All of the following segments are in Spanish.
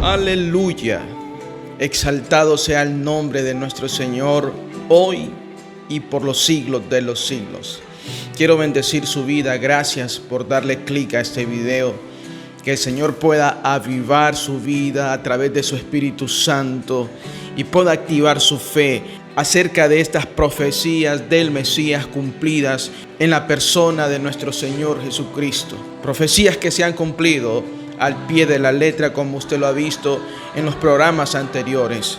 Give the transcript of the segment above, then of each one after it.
Aleluya. Exaltado sea el nombre de nuestro Señor hoy y por los siglos de los siglos. Quiero bendecir su vida. Gracias por darle clic a este video. Que el Señor pueda avivar su vida a través de su Espíritu Santo y pueda activar su fe acerca de estas profecías del Mesías cumplidas en la persona de nuestro Señor Jesucristo. Profecías que se han cumplido al pie de la letra, como usted lo ha visto en los programas anteriores.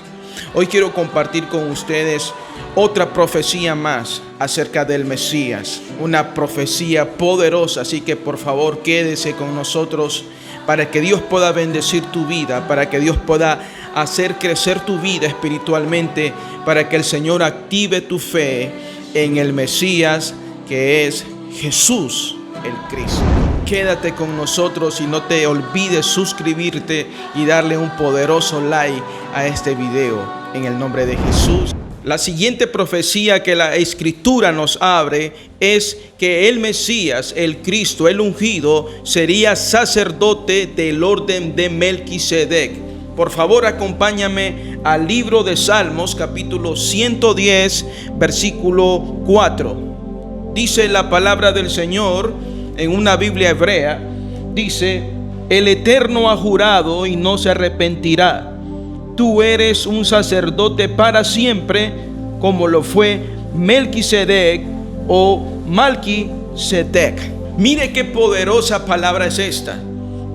Hoy quiero compartir con ustedes otra profecía más acerca del Mesías, una profecía poderosa, así que por favor quédese con nosotros para que Dios pueda bendecir tu vida, para que Dios pueda hacer crecer tu vida espiritualmente, para que el Señor active tu fe en el Mesías que es Jesús el Cristo. Quédate con nosotros y no te olvides suscribirte y darle un poderoso like a este video en el nombre de Jesús. La siguiente profecía que la Escritura nos abre es que el Mesías, el Cristo, el ungido, sería sacerdote del orden de Melquisedec. Por favor, acompáñame al libro de Salmos, capítulo 110, versículo 4. Dice la palabra del Señor en una Biblia hebrea, dice: el Eterno ha jurado y no se arrepentirá. Tú eres un sacerdote para siempre, como lo fue Melquisedec o Malquisedec. Mire qué poderosa palabra es esta.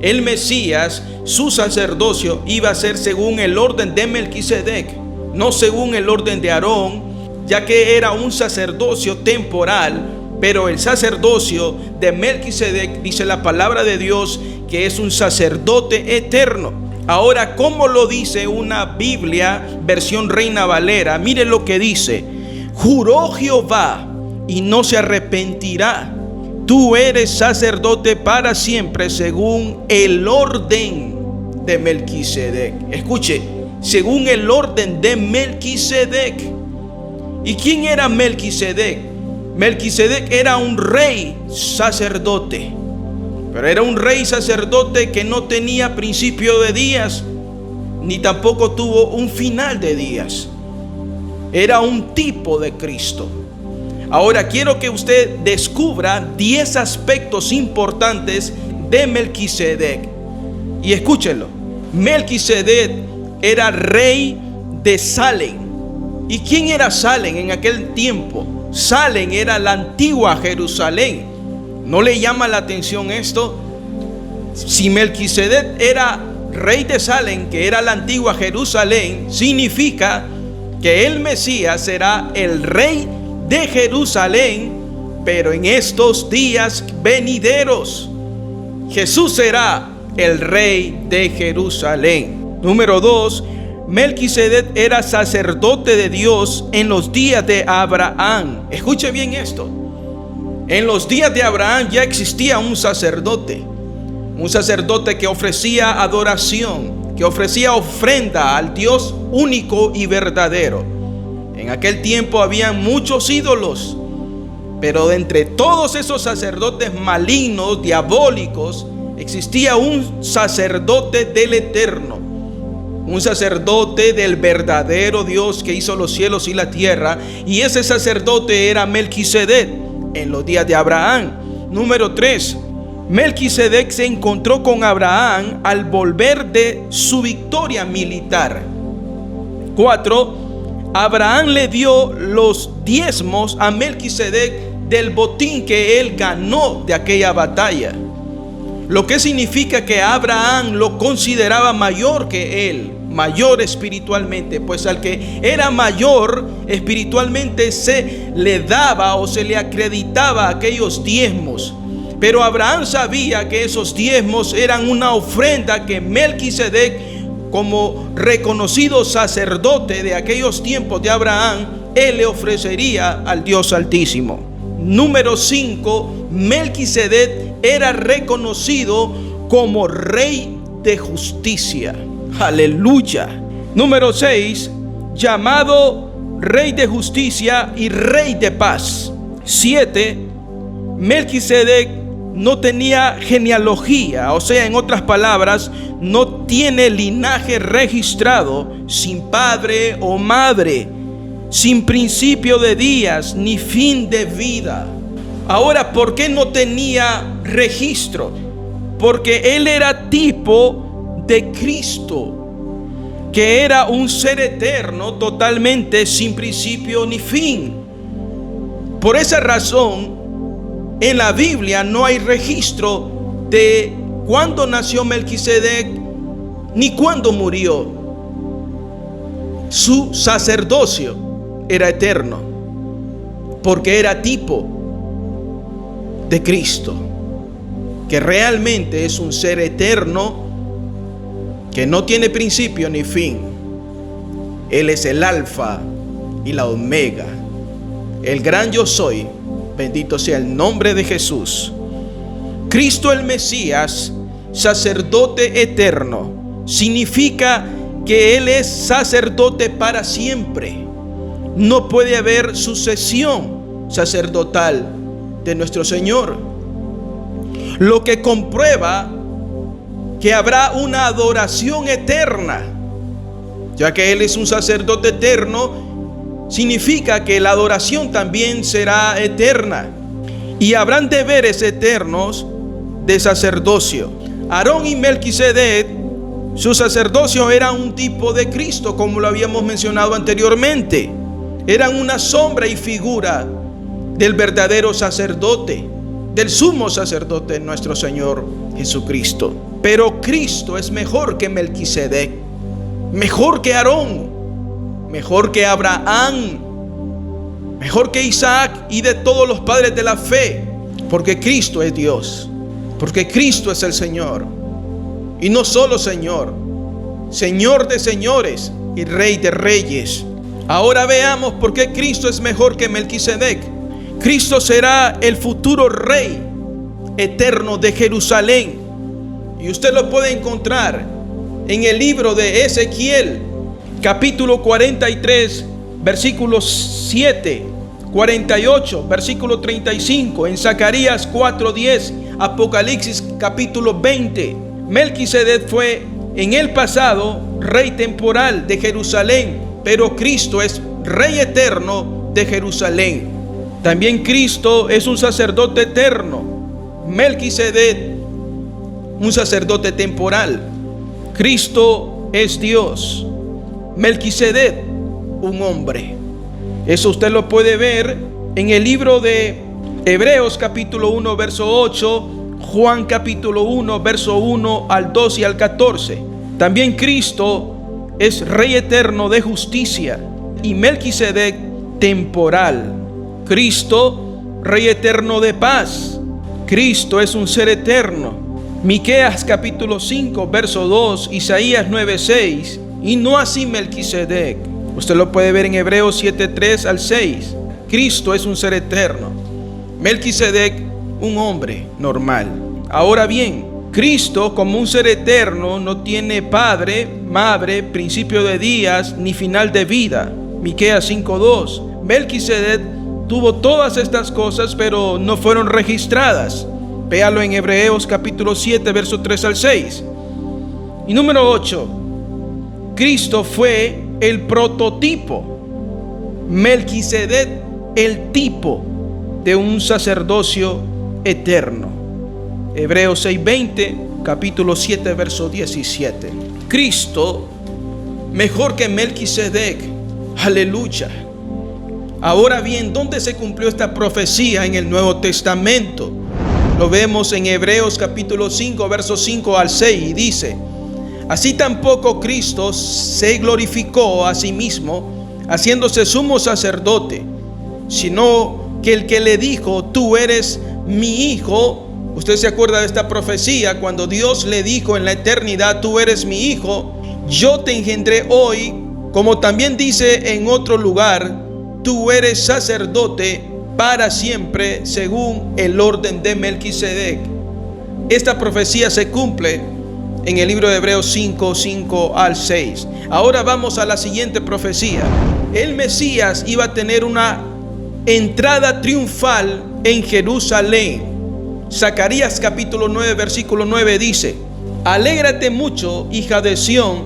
El Mesías, su sacerdocio iba a ser según el orden de Melquisedec, no según el orden de Aarón, ya que era un sacerdocio temporal. Pero el sacerdocio de Melquisedec, dice la palabra de Dios, que es un sacerdote eterno. Ahora, ¿cómo lo dice una Biblia versión Reina Valera? Mire lo que dice: juró Jehová y no se arrepentirá. Tú eres sacerdote para siempre según el orden de Melquisedec. Escuche, según el orden de Melquisedec. ¿Y quién era Melquisedec? Melquisedec era un rey sacerdote, pero era un rey sacerdote que no tenía principio de días, ni tampoco tuvo un final de días. Era un tipo de Cristo. Ahora quiero que usted descubra 10 aspectos importantes de Melquisedec. Y escúchenlo. Melquisedec era rey de Salem. ¿Y quién era Salem en aquel tiempo? Salem era la antigua Jerusalén. ¿No le llama la atención esto? Si Melquisedec era rey de Salem, que era la antigua Jerusalén, significa que el Mesías será el rey de Jerusalén, pero en estos días venideros. Jesús será el rey de Jerusalén. Número 2. Melquisedec era sacerdote de Dios en los días de Abraham. Escuche bien esto. En los días de Abraham ya existía un sacerdote que ofrecía adoración, que ofrecía ofrenda al Dios único y verdadero. En aquel tiempo había muchos ídolos, pero de entre todos esos sacerdotes malignos, diabólicos, existía un sacerdote del Eterno. Un sacerdote del verdadero Dios que hizo los cielos y la tierra. Y ese sacerdote era Melquisedec en los días de Abraham. Número 3. Melquisedec se encontró con Abraham al volver de su victoria militar. 4. Abraham le dio los diezmos a Melquisedec del botín que él ganó de aquella batalla. Lo que significa que Abraham lo consideraba mayor que él, mayor espiritualmente, pues al que era mayor espiritualmente se le daba o se le acreditaba aquellos diezmos. Pero Abraham sabía que esos diezmos eran una ofrenda que Melquisedec, como reconocido sacerdote de aquellos tiempos de Abraham, él le ofrecería al Dios Altísimo. Número 5. Melquisedec era reconocido como rey de justicia. Aleluya. Número 6. Llamado rey de justicia y rey de paz. 7. Melquisedec no tenía genealogía, o sea, en otras palabras, no tiene linaje registrado, sin padre o madre, sin principio de días ni fin de vida. Ahora, ¿por qué no tenía registro? Porque él era tipo de Cristo, que era un ser eterno, totalmente sin principio ni fin. Por esa razón, en la Biblia no hay registro de cuándo nació Melquisedec ni cuándo murió. Su sacerdocio era eterno, porque era tipo de Cristo, que realmente es un ser eterno, que no tiene principio ni fin. Él es el alfa y la omega, el gran yo soy. Bendito sea el nombre de Jesús. Cristo el Mesías, sacerdote eterno, significa que Él es sacerdote para siempre. No puede haber sucesión sacerdotal de nuestro Señor, lo que comprueba que habrá una adoración eterna. Ya que Él es un sacerdote eterno, significa que la adoración también será eterna, y habrán deberes eternos de sacerdocio. Aarón y Melquisedec, su sacerdocio era un tipo de Cristo, como lo habíamos mencionado anteriormente. Eran una sombra y figura del verdadero sacerdote, del sumo sacerdote, nuestro Señor Jesucristo. Pero Cristo es mejor que Melquisedec, mejor que Aarón, mejor que Abraham, mejor que Isaac y de todos los padres de la fe, porque Cristo es Dios, porque Cristo es el Señor, y no solo Señor, Señor de señores y Rey de reyes. Ahora veamos por qué Cristo es mejor que Melquisedec. Cristo será el futuro Rey eterno de Jerusalén, y usted lo puede encontrar en el libro de Ezequiel, capítulo 43, versículos 7, 48, versículo 35, en Zacarías 4:10, Apocalipsis capítulo 20. Melquisedec fue en el pasado rey temporal de Jerusalén, pero Cristo es rey eterno de Jerusalén. También Cristo es un sacerdote eterno, Melquisedec un sacerdote temporal. Cristo es Dios, Melquisedec un hombre. Eso usted lo puede ver en el libro de Hebreos capítulo 1 verso 8, Juan capítulo 1 verso 1 al 2 y al 14. También Cristo es Rey eterno de justicia y Melquisedec temporal. Cristo, Rey eterno de paz. Cristo es un ser eterno. Miqueas capítulo 5 verso 2, Isaías 9:6. Y no así Melquisedec. Usted lo puede ver en Hebreos 7:3 al 6. Cristo es un ser eterno, Melquisedec un hombre normal. Ahora bien, Cristo como un ser eterno no tiene padre, madre, principio de días ni final de vida. Miqueas 5:2. Melquisedec tuvo todas estas cosas, pero no fueron registradas. Véalo en Hebreos capítulo 7 verso 3 al 6. Y número 8, Cristo fue el prototipo, Melquisedec el tipo de un sacerdocio eterno. Hebreos 6:20, capítulo 7 verso 17. Cristo mejor que Melquisedec. Aleluya. Ahora bien, ¿dónde se cumplió esta profecía en el Nuevo Testamento? Lo vemos en Hebreos capítulo 5 versos 5 al 6 y dice: así tampoco Cristo se glorificó a sí mismo, haciéndose sumo sacerdote, sino que el que le dijo: tú eres mi hijo. Usted se acuerda de esta profecía cuando Dios le dijo en la eternidad: tú eres mi hijo, yo te engendré hoy. Como también dice en otro lugar: tú eres sacerdote para siempre según el orden de Melquisedec. Esta profecía se cumple en el libro de Hebreos 5, 5 al 6. Ahora vamos a la siguiente profecía. El Mesías iba a tener una entrada triunfal en Jerusalén. Zacarías capítulo 9, versículo 9 dice: alégrate mucho, hija de Sión,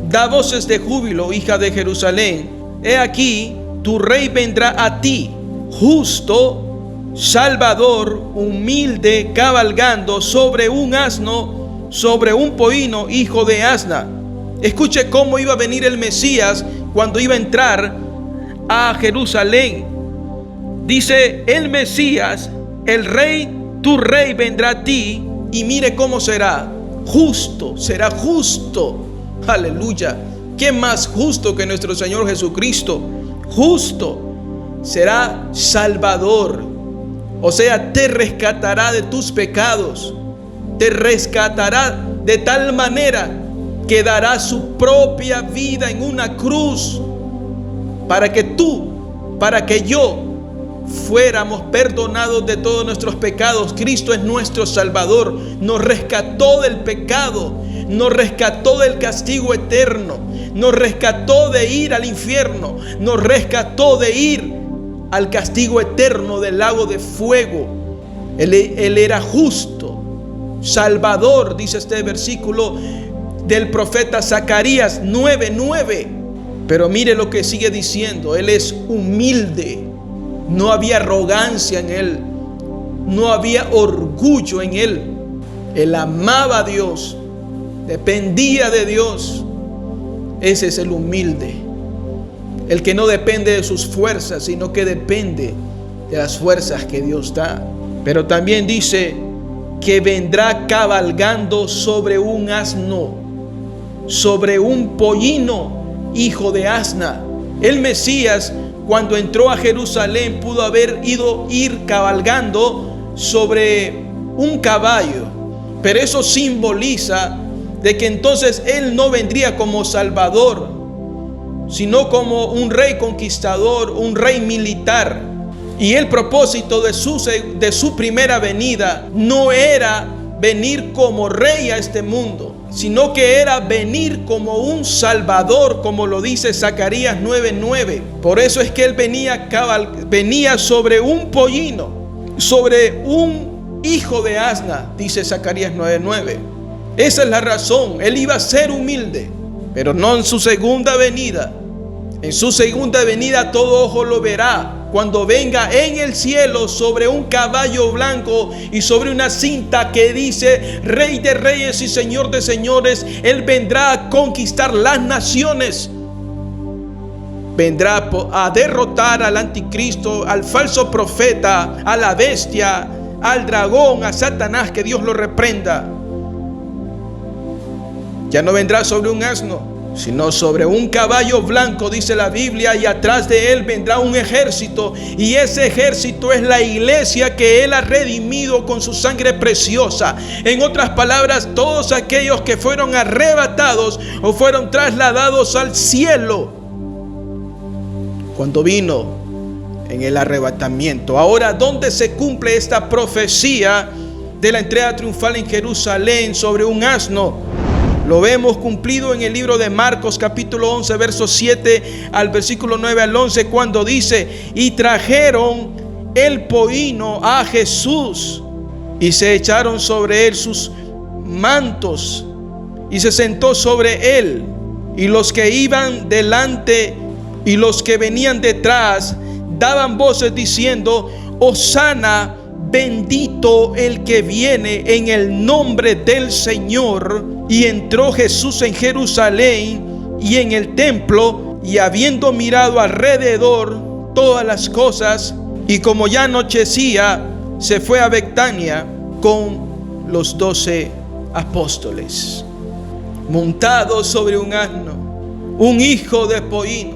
da voces de júbilo, hija de Jerusalén. He aquí, tu rey vendrá a ti, justo, salvador, humilde, cabalgando sobre un asno, sobre un pollino, hijo de asna. Escuche cómo iba a venir el Mesías cuando iba a entrar a Jerusalén. Dice el Mesías, el rey, tu rey vendrá a ti, y mire cómo será. Justo, será justo. Aleluya. ¿Qué más justo que nuestro Señor Jesucristo? Justo. Será salvador. O sea, te rescatará de tus pecados. Te rescatará de tal manera que dará su propia vida en una cruz para que tú, para que yo fuéramos perdonados de todos nuestros pecados. Cristo es nuestro Salvador. Nos rescató del pecado, nos rescató del castigo eterno, nos rescató de ir al infierno, nos rescató de ir al castigo eterno del lago de fuego. Él era justo, Salvador, dice este versículo del profeta Zacarías 9:9. Pero mire lo que sigue diciendo: Él es humilde. No había arrogancia en Él, no había orgullo en Él. Él amaba a Dios, dependía de Dios. Ese es el humilde, el que no depende de sus fuerzas, sino que depende de las fuerzas que Dios da. Pero también dice que vendrá cabalgando sobre un asno, sobre un pollino, hijo de asna. El Mesías, cuando entró a Jerusalén, pudo haber ir cabalgando sobre un caballo, pero eso simboliza de que entonces Él no vendría como Salvador, sino como un rey conquistador, un rey militar. Y el propósito de su primera venida no era venir como rey a este mundo, sino que era venir como un Salvador, como lo dice Zacarías 9:9. Por eso es que Él venía sobre un pollino, sobre un hijo de asna, dice Zacarías 9:9. Esa es la razón. Él iba a ser humilde, pero no en su segunda venida. En su segunda venida todo ojo lo verá, cuando venga en el cielo sobre un caballo blanco y sobre una cinta que dice Rey de Reyes y Señor de Señores. Él vendrá a conquistar las naciones. Vendrá a derrotar al anticristo, al falso profeta, a la bestia, al dragón, a Satanás, que Dios lo reprenda. Ya no vendrá sobre un asno, sino sobre un caballo blanco, dice la Biblia, y atrás de Él vendrá un ejército, y ese ejército es la iglesia que Él ha redimido con su sangre preciosa. En otras palabras, todos aquellos que fueron arrebatados o fueron trasladados al cielo cuando vino en el arrebatamiento. Ahora, ¿dónde se cumple esta profecía de la entrega triunfal en Jerusalén sobre un asno? Lo vemos cumplido en el libro de Marcos capítulo 11, versos 7 al versículo 9 al 11, cuando dice: y trajeron el pollino a Jesús y se echaron sobre él sus mantos y se sentó sobre él, y los que iban delante y los que venían detrás daban voces diciendo: Hosana, bendito el que viene en el nombre del Señor. Y entró Jesús en Jerusalén y en el templo, y habiendo mirado alrededor todas las cosas, y como ya anochecía, se fue a Betania con los 12 apóstoles. Montado sobre un asno, un hijo de pollino,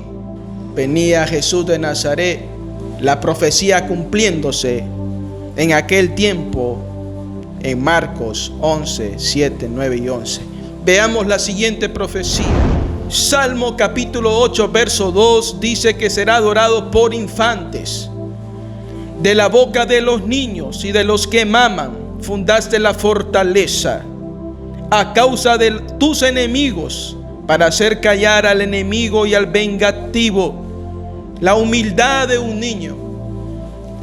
venía Jesús de Nazaret. La profecía cumpliéndose en aquel tiempo en Marcos 11, 7, 9 y 11. Veamos la siguiente profecía. Salmo capítulo 8, verso 2 dice que será adorado por infantes. De la boca de los niños y de los que maman fundaste la fortaleza, a causa de tus enemigos, para hacer callar al enemigo y al vengativo. La humildad de un niño,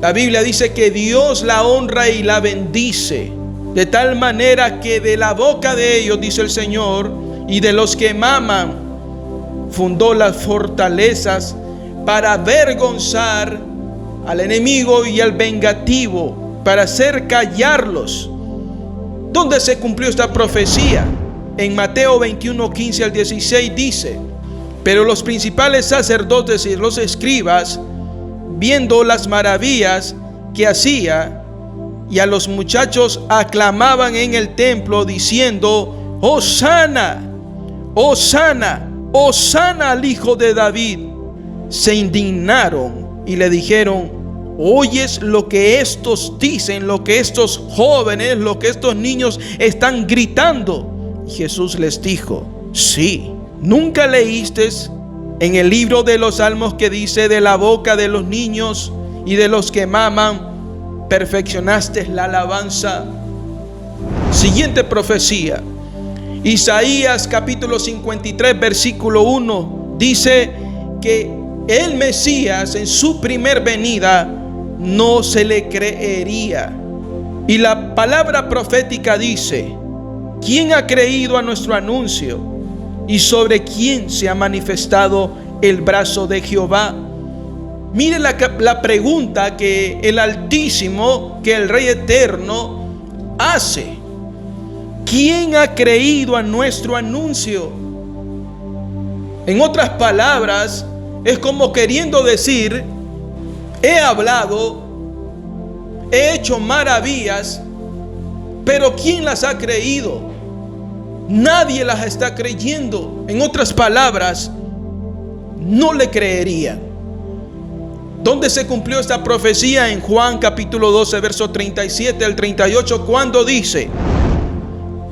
La Biblia dice que Dios la honra y la bendice, de tal manera que de la boca de ellos, dice el Señor, y de los que maman, fundó las fortalezas para avergonzar al enemigo y al vengativo, para hacer callarlos. ¿Dónde se cumplió esta profecía? En Mateo 21, 15 al 16 dice: pero los principales sacerdotes y los escribas, viendo las maravillas que hacía, y a los muchachos aclamaban en el templo diciendo: Hosana, Hosana, Hosana al Hijo de David, se indignaron y le dijeron: ¿oyes lo que estos dicen, lo que estos jóvenes, lo que estos niños están gritando? Y Jesús les dijo: sí. ¿Nunca leíste en el libro de los Salmos que dice: de la boca de los niños y de los que maman perfeccionaste la alabanza? Siguiente profecía, Isaías capítulo 53 versículo 1, dice que el Mesías en su primer venida no se le creería. Y la palabra profética dice: ¿quién ha creído a nuestro anuncio? ¿Y sobre quién se ha manifestado el brazo de Jehová? Mire la pregunta que el Altísimo, que el Rey Eterno hace. ¿Quién ha creído a nuestro anuncio? En otras palabras, es como queriendo decir: he hablado, he hecho maravillas, pero ¿quién las ha creído? Nadie las está creyendo. En otras palabras, no le creerían. ¿Dónde se cumplió esta profecía? En Juan capítulo 12, verso 37 al 38, cuando dice: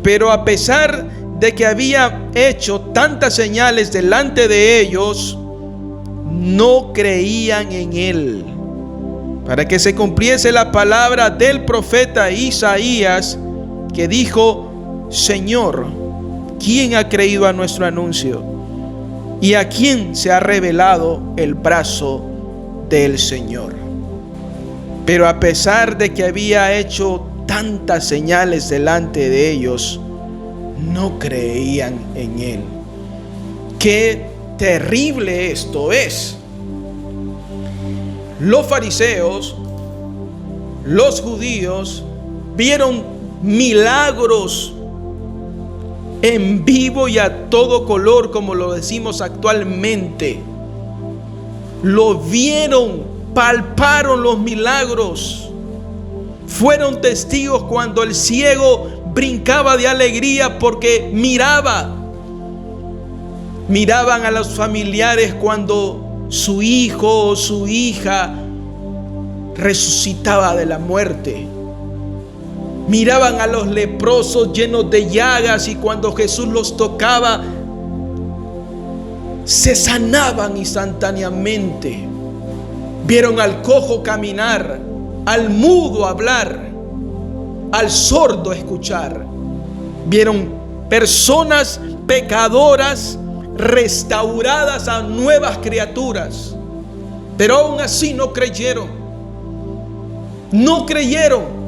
pero a pesar de que había hecho tantas señales delante de ellos, no creían en él, para que se cumpliese la palabra del profeta Isaías, que dijo: Señor, ¿quién ha creído a nuestro anuncio? ¿Y a quién se ha revelado el brazo del Señor? Pero a pesar de que había hecho tantas señales delante de ellos, no creían en él. Qué terrible esto es. Los fariseos, los judíos, vieron milagros en vivo y a todo color, como lo decimos actualmente. Lo vieron, palparon los milagros. Fueron testigos cuando el ciego brincaba de alegría porque miraban a los familiares cuando su hijo o su hija resucitaba de la muerte. Miraban a los leprosos llenos de llagas y cuando Jesús los tocaba, se sanaban instantáneamente. Vieron al cojo caminar, al mudo hablar, al sordo escuchar. Vieron personas pecadoras restauradas a nuevas criaturas, pero aún así no creyeron. No creyeron.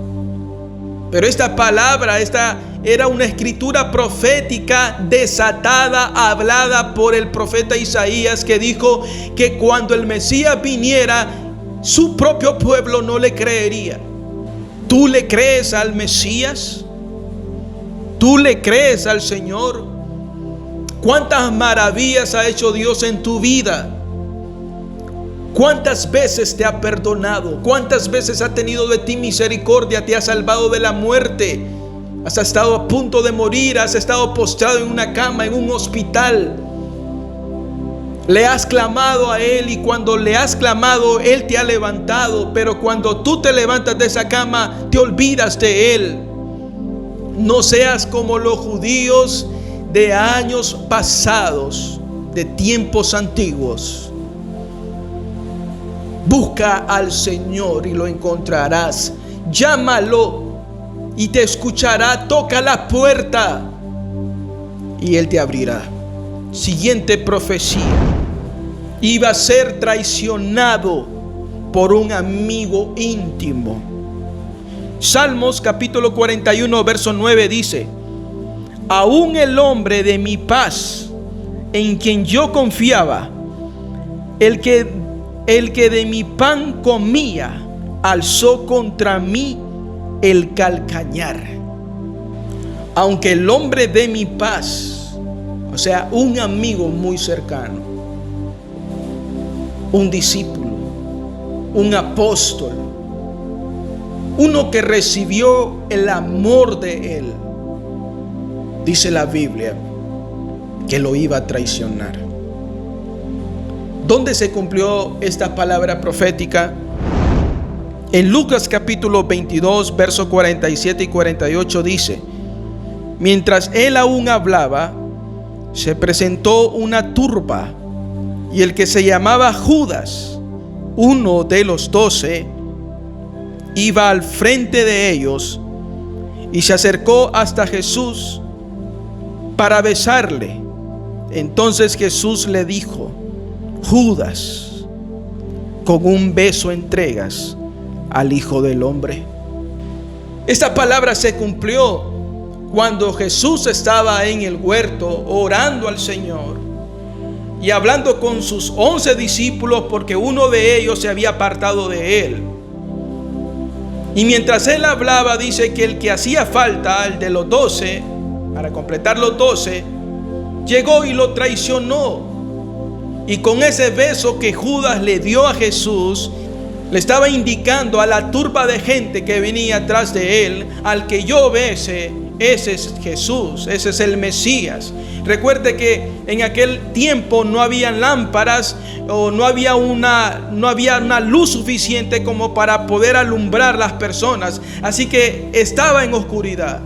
Pero esta palabra, esta era una escritura profética desatada, hablada por el profeta Isaías, que dijo que cuando el Mesías viniera, su propio pueblo no le creería. ¿Tú le crees al Mesías? ¿Tú le crees al Señor? ¿Cuántas maravillas ha hecho Dios en tu vida? ¿Cuántas veces te ha perdonado? ¿Cuántas veces ha tenido de ti misericordia? Te ha salvado de la muerte. Has estado a punto de morir, has estado postrado en una cama, en un hospital. Le has clamado a Él y cuando le has clamado, Él te ha levantado. Pero cuando tú te levantas de esa cama, te olvidas de Él. No seas como los judíos de años pasados, de tiempos antiguos. Busca al Señor y lo encontrarás. Llámalo y te escuchará. Toca la puerta y Él te abrirá. Siguiente profecía. Iba a ser traicionado por un amigo íntimo. Salmos capítulo 41 verso 9 dice: aún el hombre de mi paz, en quien yo confiaba, el que de mi pan comía, alzó contra mí el calcañar. Aunque el hombre de mi paz, o sea, un amigo muy cercano, un discípulo, un apóstol, uno que recibió el amor de él, dice la Biblia que lo iba a traicionar. ¿Dónde se cumplió esta palabra profética? En Lucas capítulo 22, versos 47 y 48 dice: mientras él aún hablaba, se presentó una turba, y el que se llamaba Judas, uno de los 12, iba al frente de ellos y se acercó hasta Jesús para besarle. Entonces Jesús le dijo: Judas, con un beso entregas al Hijo del Hombre. Esta palabra se cumplió cuando Jesús estaba en el huerto orando al Señor y hablando con sus 11 discípulos, porque uno de ellos se había apartado de él. Y mientras él hablaba, dice que el que hacía falta, el de los 12, para completar los 12, llegó y lo traicionó. Y con ese beso que Judas le dio a Jesús, le estaba indicando a la turba de gente que venía atrás de él: al que yo bese, ese es Jesús, ese es el Mesías. Recuerde que en aquel tiempo no había lámparas o no había una luz suficiente como para poder alumbrar las personas. Así que estaba en oscuridad.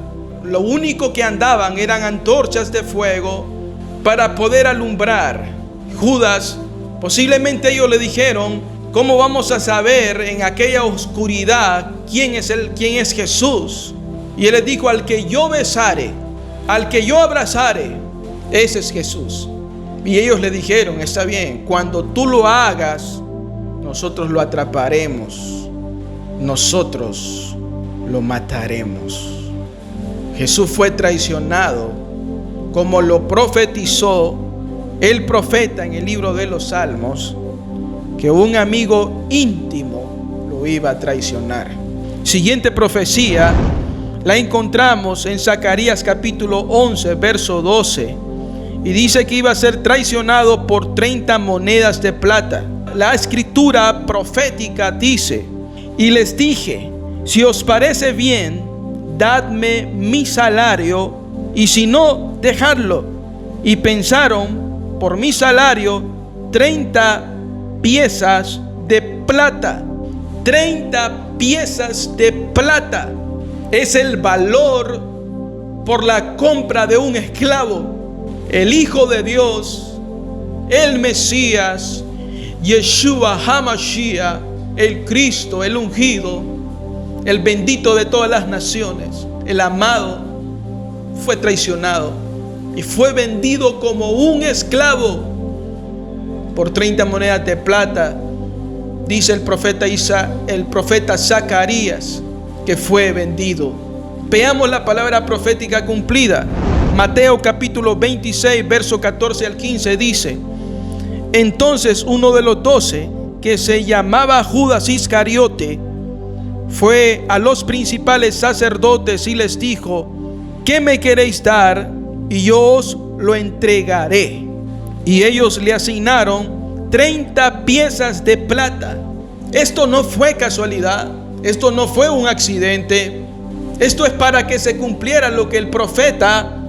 Lo único que andaban eran antorchas de fuego para poder alumbrar. Judas, posiblemente ellos le dijeron: ¿cómo vamos a saber en aquella oscuridad quién es Jesús? Y él les dijo: al que yo besare, al que yo abrazare, ese es Jesús. Y ellos le dijeron: está bien, cuando tú lo hagas, nosotros lo atraparemos, nosotros lo mataremos. Jesús fue traicionado, como lo profetizó el profeta en el libro de los Salmos, que un amigo íntimo lo iba a traicionar. Siguiente profecía la encontramos en Zacarías capítulo 11, verso 12. Y dice que iba a ser traicionado por 30 monedas de plata. La escritura profética dice: y les dije, si os parece bien, dadme mi salario, y si no, dejadlo. Y pensaron por mi salario 30 piezas de plata. 30 piezas de plata es el valor por la compra de un esclavo. El Hijo de Dios, el Mesías, Yeshua HaMashiach, el Cristo, el ungido, el bendito de todas las naciones, el amado, fue traicionado y fue vendido como un esclavo por 30 monedas de plata. Dice el profeta Zacarías que fue vendido. Veamos la palabra profética cumplida. Mateo capítulo 26, verso 14 al 15 dice: entonces uno de los 12, que se llamaba Judas Iscariote, fue a los principales sacerdotes y les dijo: ¿qué me queréis dar? Y yo os lo entregaré. Y ellos le asignaron 30 piezas de plata. Esto no fue casualidad, esto no fue un accidente. Esto es para que se cumpliera lo que el profeta